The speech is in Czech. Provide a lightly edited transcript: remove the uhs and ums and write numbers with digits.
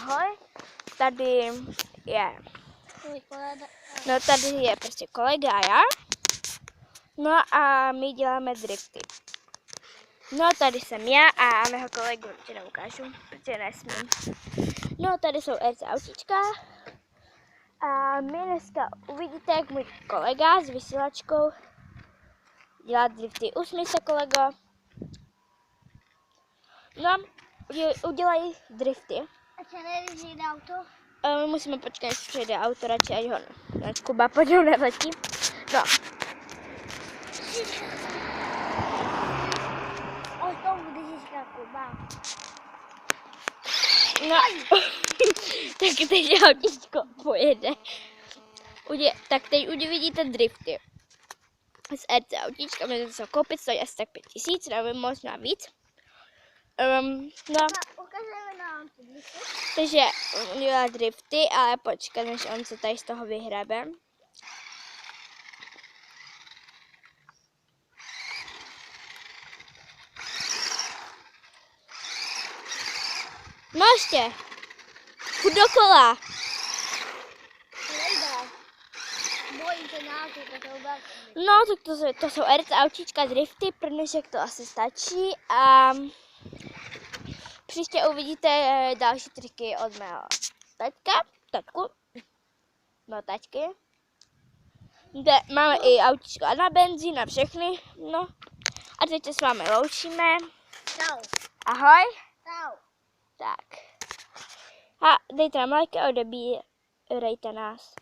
ahoj, tady je, no tady je prostě kolega a já, no a my děláme drifty. No tady jsem já a mého kolegu určitě neukážu, protože nesmím. No tady jsou RC autíčka a my dneska uvidíte, jak můj kolega s vysílačkou dělá drifty. Usmí se, kolego. No, udělají drifty. A co nevíš, jde auto? Musíme počkat, jestli přijde auto, radši ať ho ne. Kuba pod něj neletí. No. O tom, když říká Kuba. No, tak teď autíčko pojede. Tak teď uvidíte drifty. S RC autíčkami to jsou koupit, stojí asi tak 5000, nevím, možná víc. No, Ukazujeme nám ty drifty. takže dělá drifty, ale počkat, než on se tady z toho vyhrabe. No ještě. Furt dokola. Nejde. Bojím se nás, to jsou velké. No, tak to jsou RC autíčka drifty, pro dnešek to asi stačí a příště uvidíte další triky od mého taťku, taťky. Kde máme i autíčka na benzín, na všechny, no. A teď se s vámi loučíme. Čau. Ahoj. Čau. Tak. A dejte nám like a odebírejte nás.